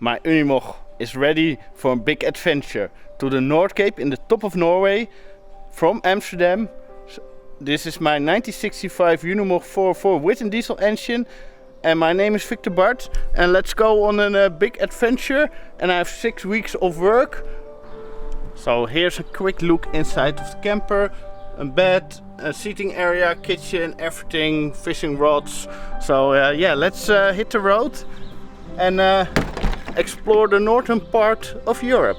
my Unimog is ready for a big adventure to the North Cape in the top of Norway from Amsterdam. This is my 1965 Unimog 404 with a diesel engine, and my name is Victor Bart, and let's go on a big adventure, and I have 6 weeks of work. So here's a quick look inside of the camper. A bed, a seating area, kitchen, everything, fishing rods. So yeah, let's hit the road and explore the northern part of Europe.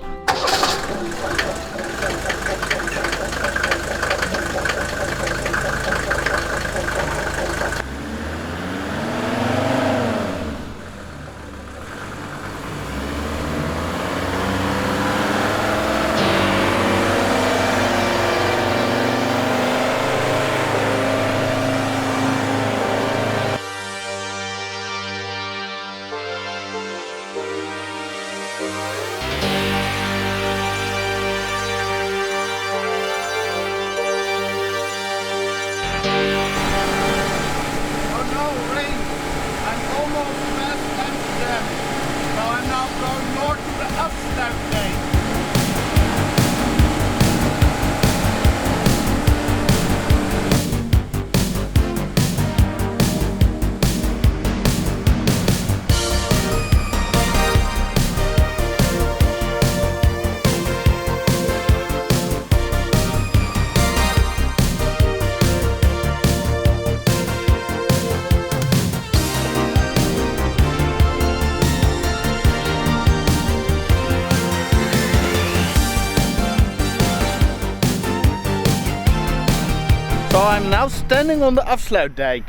So I'm now standing on the Afsluitdijk,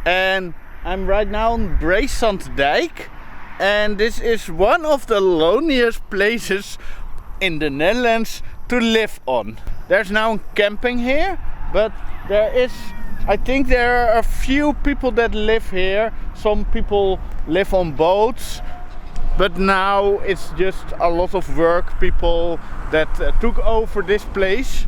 and I'm right now on Breesand and this is one of the loneliest places in the Netherlands to live on. There's now camping here, but I think there are a few people that live here. Some people live on boats, but now it's just a lot of work people that took over this place.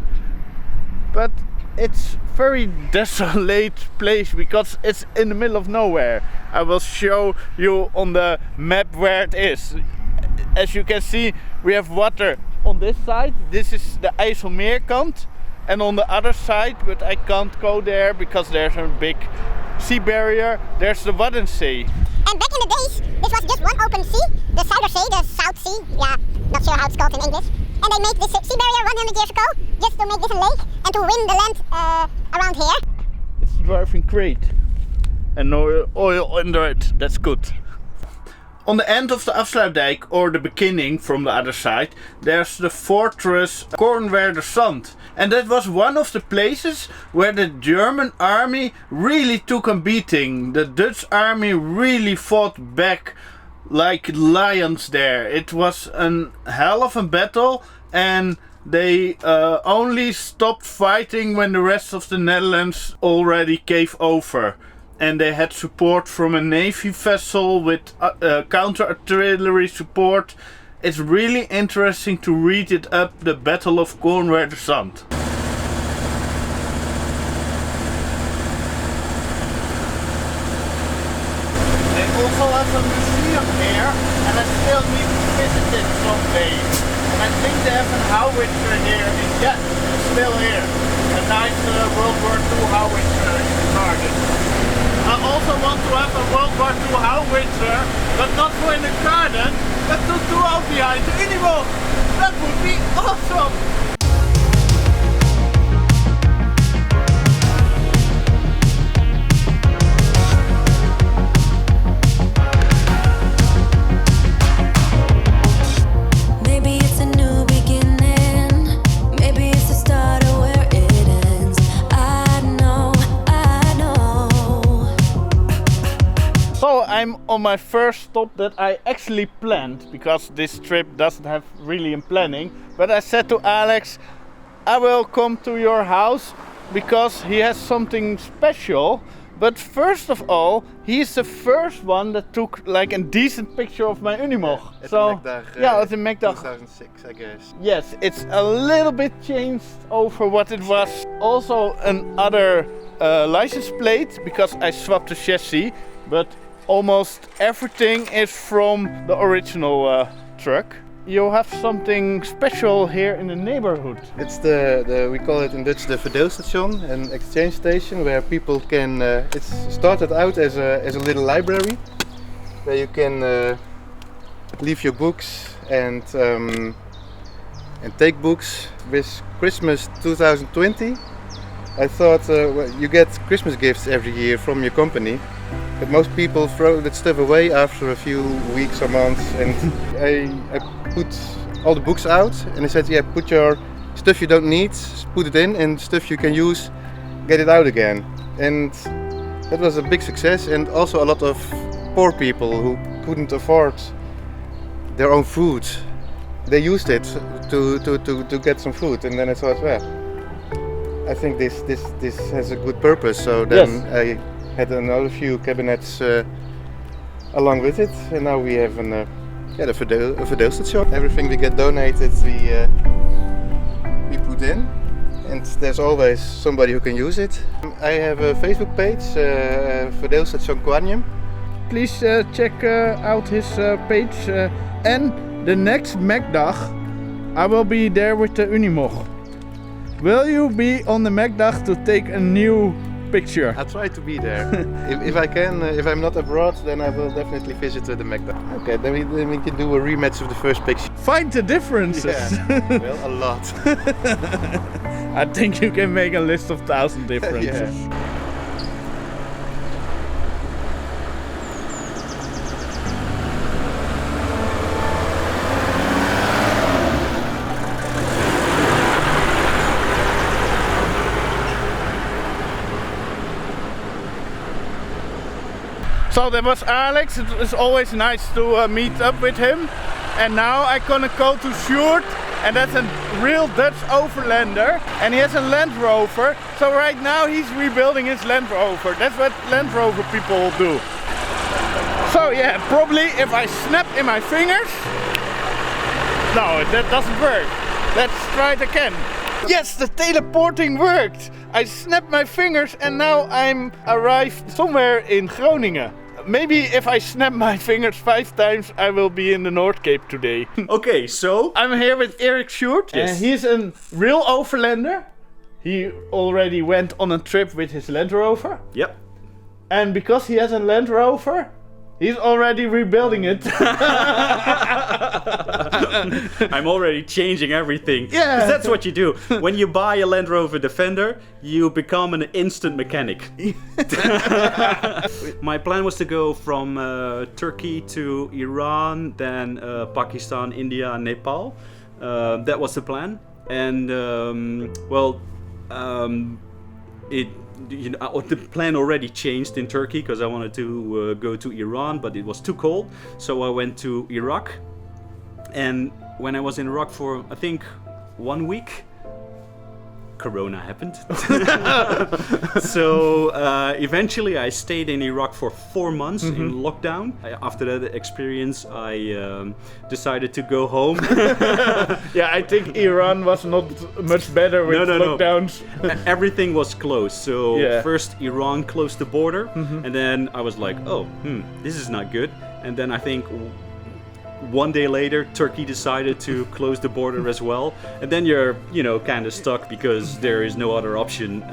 But it's very desolate place because it's in the middle of nowhere. I will show you on the map where it is. As you can see, we have water on this side. This is the IJsselmeerkant, and on the other side, but I can't go there because there's a big sea barrier. There's the Waddenzee. And back in the days, this was just one open sea, the Zuiderzee, the South Sea. Yeah, not sure how it's called in English. And they made this sea barrier 100 years ago, just to make this a lake and to win the land around here. It's driving great. And no oil under it, that's good. On the end of the Afsluitdijk, or the beginning from the other side, there's the fortress Kornwerdersand. And that was one of the places where the German army really took a beating. The Dutch army really fought back like lions there. It was a hell of a battle, and they only stopped fighting when the rest of the Netherlands already gave over. And they had support from a navy vessel with counter-artillery support. It's really interesting to read it up, the Battle of Kornwerdersand. They also have a museum here, and I still need to visit it someday. And I think they have a howitzer here, yes, it's still here. A nice World War II howitzer in the garden. I also want to have a World War II howitzer, but not for in the garden, but to throw behind the Unimog. That would be awesome! So I'm on my first stop that I actually planned, because this trip doesn't have really a planning. But I said to Alex, I will come to your house because he has something special. But first of all, he's the first one that took like a decent picture of my Unimog. Yeah, at so the yeah, at the Megdag 2006, I guess. Yes, it's a little bit changed over what it was. Also another license plate, because I swapped the chassis, but almost everything is from the original truck. You have something special here in the neighborhood. It's we call it in Dutch the verdeelstation, an exchange station where people can. It's started out as a little library where you can leave your books and take books. With Christmas 2020, I thought well, you get Christmas gifts every year from your company, but most people throw that stuff away after a few weeks or months. And I put all the books out, and I said, yeah, put your stuff you don't need, put it in, and stuff you can use, get it out again. And that was a big success, and also a lot of poor people who couldn't afford their own food, they used it to get some food. And then I thought, well, I think this has a good purpose. So then yes. I had another few cabinets along with it, and now we have a verdeelstation. Everything we get donated, we put in, and there's always somebody who can use it. I have a Facebook page, Verdeelstation Kwarnium. Please check out his page. And the next Macdag, I will be there with the Unimog. Will you be on the Macdag to take a new picture? I'll try to be there. if I can, if I'm not abroad, then I will definitely visit the Macdag. Okay, then we can do a rematch of the first picture. Find the differences. Yeah. Well, a lot. I think you can make a list of 1,000 differences. Yeah. So that was Alex. It was always nice to meet up with him. And now I'm gonna go to Sjoerd, and that's a real Dutch overlander, and he has a Land Rover. So right now he's rebuilding his Land Rover. That's what Land Rover people do. So yeah, probably if I snap in my fingers. No, that doesn't work. Let's try it again. Yes, the teleporting worked. I snapped my fingers and now I'm arrived somewhere in Groningen. Maybe if I snap my fingers 5 times, I will be in the North Cape today. Okay, so I'm here with Erik-Sjoerd. Yes. And he's a real overlander. He already went on a trip with his Land Rover. Yep. And because he has a Land Rover, he's already rebuilding it. I'm already changing everything. Yeah. 'Cause that's what you do. When you buy a Land Rover Defender, you become an instant mechanic. My plan was to go from Turkey to Iran, then Pakistan, India, Nepal. That was the plan. And the plan already changed in Turkey because I wanted to go to Iran, but it was too cold. So I went to Iraq. And when I was in Iraq for, I think, 1 week, Corona happened. So eventually I stayed in Iraq for 4 months in lockdown. After that experience, I decided to go home. Yeah, I think Iran was not much better with lockdowns. No. Everything was closed. So first Iran closed the border, and then I was like, oh, this is not good. And then I think 1 day later, Turkey decided to close the border as well, and then you're, kind of stuck because there is no other option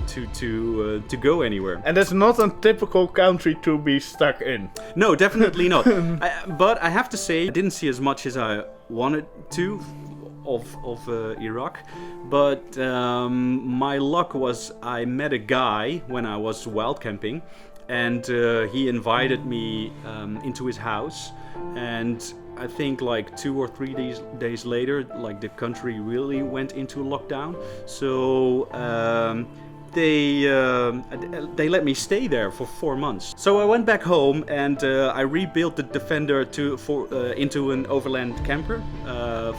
to go anywhere. And that's not a typical country to be stuck in. No, definitely not. But I have to say, I didn't see as much as I wanted to of Iraq. But my luck was I met a guy when I was wild camping, and he invited me into his house. And I think like 2 or 3 days later, like the country really went into lockdown. So they let me stay there for 4 months. So I went back home and I rebuilt the Defender into an overland camper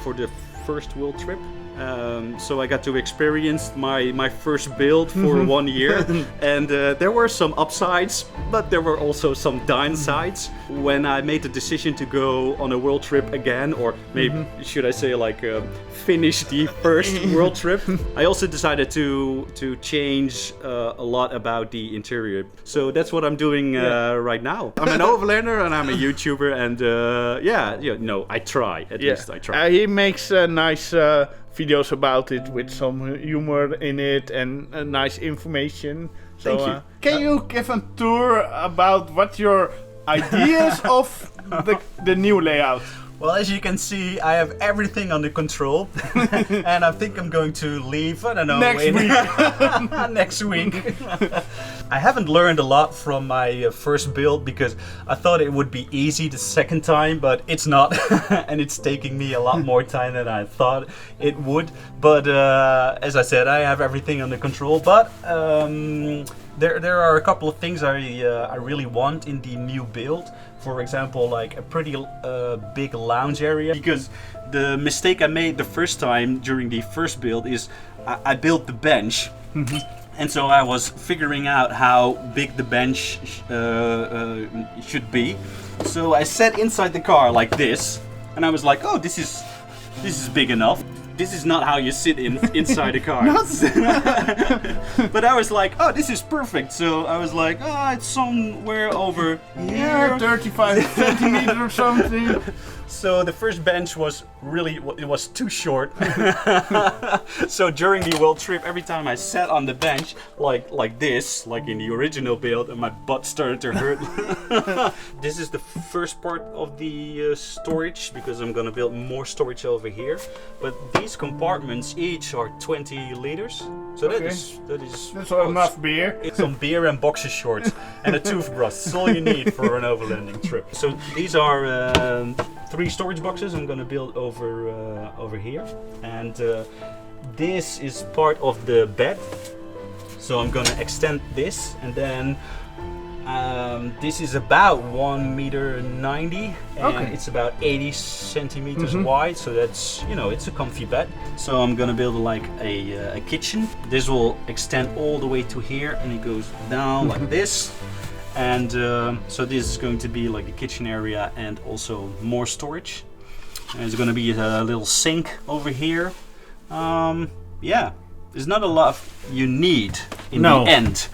for the first world trip. So I got to experience my first build for 1 year, and there were some upsides, but there were also some downsides. When I made the decision to go on a world trip again, or maybe should I say like finish the first world trip, I also decided to change a lot about the interior. So that's what I'm doing right now. I'm an overlander and I'm a YouTuber, and I try. At least I try. He makes nice videos about it with some humor in it and nice information. So, Thank you. Can you give a tour about what your ideas of the new layout? Well, as you can see, I have everything under control, and I think I'm going to leave, I don't know, next week. I haven't learned a lot from my first build because I thought it would be easy the second time, but it's not, and it's taking me a lot more time than I thought it would. But as I said, I have everything under control, but there are a couple of things I really want in the new build. For example, like a pretty big lounge area, because the mistake I made the first time during the first build is I built the bench, and so I was figuring out how big the bench should be. So I sat inside the car like this, and I was like, oh, this is big enough. This is not how you sit inside a car. But I was like, oh, this is perfect. So I was like, oh, it's somewhere over here. 35 centimeters or something. So the first bench was it was too short. So during the world trip, every time I sat on the bench like this, like in the original build, and my butt started to hurt. This is the first part of the storage, because I'm gonna build more storage over here. But these compartments each are 20 liters. So that's enough beer. It's some beer and boxer shorts and a toothbrush. That's all you need for an overlanding trip. So these are 3 storage boxes I'm gonna build over here, and this is part of the bed. So I'm gonna extend this, and then this is about 1.90 meters, and it's about 80 centimeters wide. So that's, it's a comfy bed. So I'm gonna build like a kitchen. This will extend all the way to here, and it goes down like this. And so this is going to be like the kitchen area and also more storage. And there's going to be a little sink over here. There's not a lot you need in the end.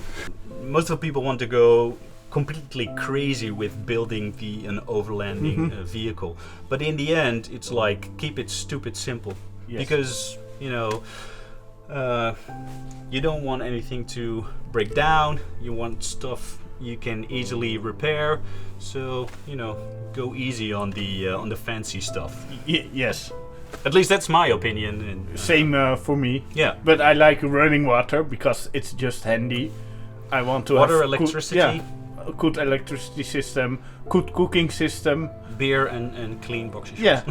Most of the people want to go completely crazy with building an overlanding vehicle. But in the end, it's like, keep it stupid simple. Yes. Because, you don't want anything to break down. You want stuff you can easily repair, so go easy on the fancy stuff. Yes, at least that's my opinion. And same for me. Yeah, but I like running water because it's just handy. I want to water, have electricity, a good electricity system, good cooking system, beer and clean boxes. Yeah.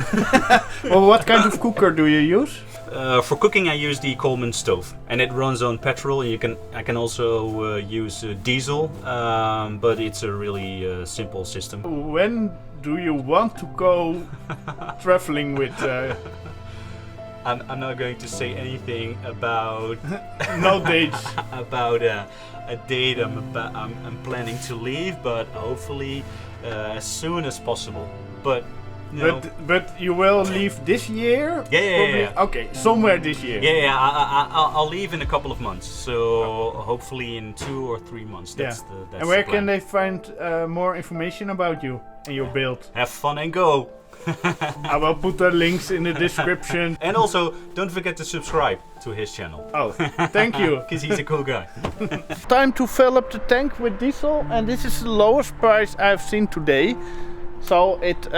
Well, what kind of cooker do you use? For cooking, I use the Coleman stove, and it runs on petrol. I can also use diesel, but it's a really simple system. When do you want to go traveling with? I'm not going to say anything about no dates. About a date I'm planning to leave, but hopefully as soon as possible. But you will leave this year? Yeah. Okay, somewhere this year. Yeah. I'll leave in a couple of months. So hopefully in 2 or 3 months. That's and where can they find more information about you and your build? Have fun and go. I will put the links in the description. And also, don't forget to subscribe to his channel. Oh, thank you. Because he's a cool guy. Time to fill up the tank with diesel, and this is the lowest price I've seen today. So it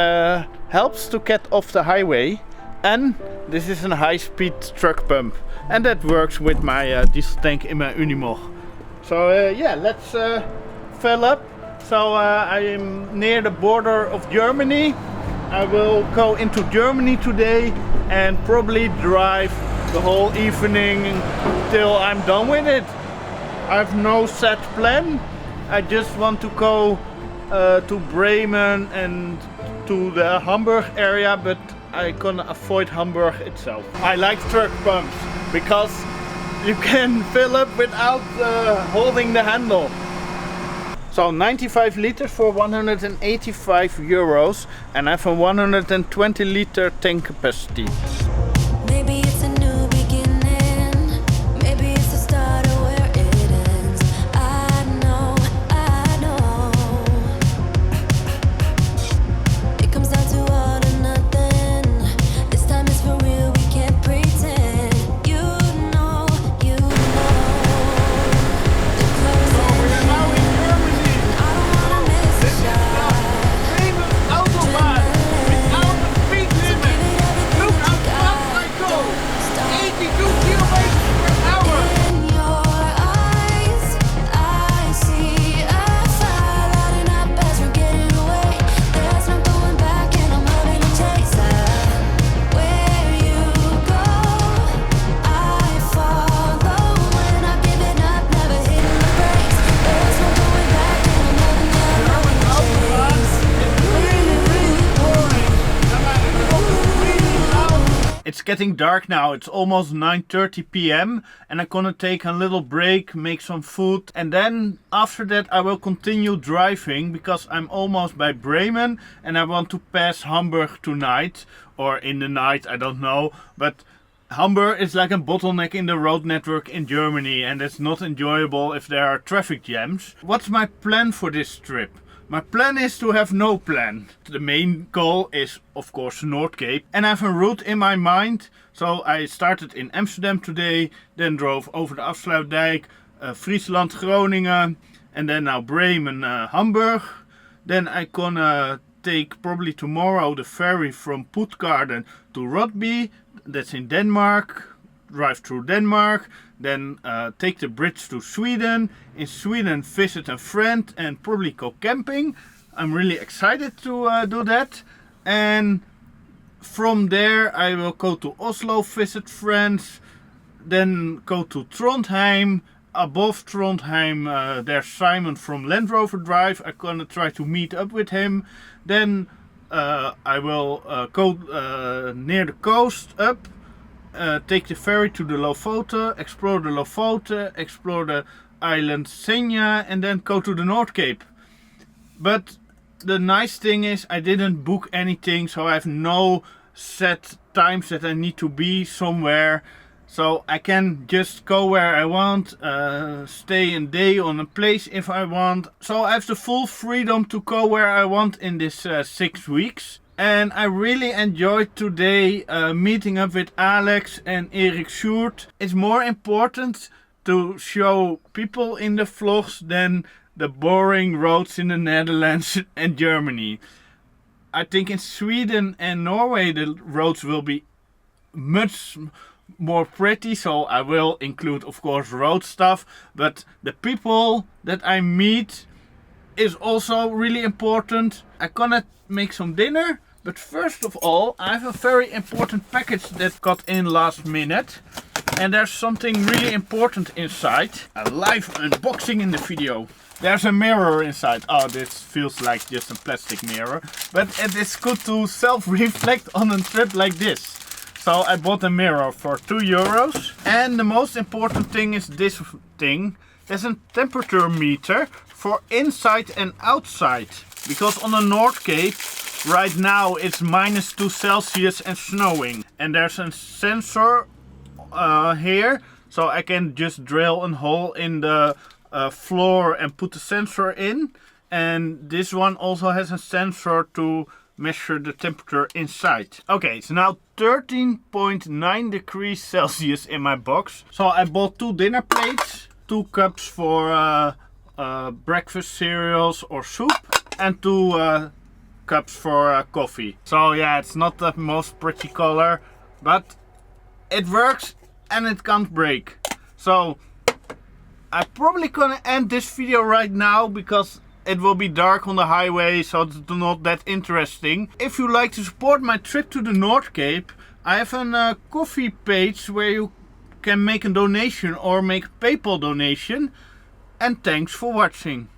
helps to get off the highway, and this is a high-speed truck pump, and that works with my diesel tank in my Unimog. So let's fill up. So I am near the border of Germany. I will go into Germany today and probably drive the whole evening till I'm done with it. I have no set plan. I just want to go to Bremen and to the Hamburg area, but I'm gonna avoid Hamburg itself. I like truck pumps because you can fill up without holding the handle. So 95 liters for 185 euros, and I have a 120 liter tank capacity. Maybe it's a new beginning. Maybe it's the start of where it ends. I know. It comes down to all or nothing. This time it's for real, we can't pretend. You know. The close We are now in Germany. I don't wanna miss a shot. Famous autobahn without a speed limit. Look how fast I go. 82 kilometers per hour. In your eyes, I see a fire lighting up as we're getting away. There's no going back and I'm loving the chase. Where you go, I follow. When I'm giving up, never hitting the brakes. There's no going back and I'm loving the Autobahn is really, really boring. It's getting dark now. It's almost 9:30 p.m. and I'm gonna take a little break, make some food, and then after that I will continue driving because I'm almost by Bremen and I want to pass Hamburg tonight or in the night, I don't know. But Hamburg is like a bottleneck in the road network in Germany and it's not enjoyable if there are traffic jams. What's my plan for this trip? My plan is to have no plan. The main goal is of course the North Cape and I have a route in my mind. So I started in Amsterdam today, then drove over the Afsluitdijk, Friesland, Groningen, and then now Bremen, Hamburg. Then I gonna take probably tomorrow the ferry from Puttgarden to Rotby, that's in Denmark. Drive through Denmark, then take the bridge to Sweden. In Sweden visit a friend and probably go camping. I'm really excited to do that. And from there I will go to Oslo, visit friends, then go to Trondheim. Above Trondheim there's Simon from Landrover Drive. I'm gonna try to meet up with him. Then I will go near the coast up. Take the ferry to the Lofoten, explore the Lofoten, explore the island Senja, and then go to the North Cape. But the nice thing is I didn't book anything, so I have no set times that I need to be somewhere. So I can just go where I want, stay a day on a place if I want. So I have the full freedom to go where I want in this 6 weeks. And I really enjoyed today meeting up with Alex and Erik-Sjoerd. It's more important to show people in the vlogs than the boring roads in the Netherlands and Germany. I think in Sweden and Norway the roads will be much more pretty, so I will include of course road stuff, but the people that I meet is also really important. I'm gonna make some dinner, but first of all I have a very important package that got in last minute, and there's something really important inside. A live unboxing in the video. There's a mirror inside. Oh, this feels like just a plastic mirror, but it is good to self-reflect on a trip like this. So I bought a mirror for €2. And the most important thing is this thing. There's a temperature meter for inside and outside. Because on the North Cape, right now it's -2 Celsius and snowing. And there's a sensor here. So I can just drill a hole in the floor and put the sensor in. And this one also has a sensor to measure the temperature inside. Okay, it's now 13.9 degrees Celsius in my box. So I bought 2 dinner plates, 2 cups for breakfast cereals or soup, and 2 cups for coffee. So yeah, it's not the most pretty color, but it works and it can't break. So I'm probably gonna end this video right now because it will be dark on the highway, so it's not that interesting. If you like to support my trip to the North Cape, I have a coffee page where you can make a donation or make a PayPal donation. And thanks for watching.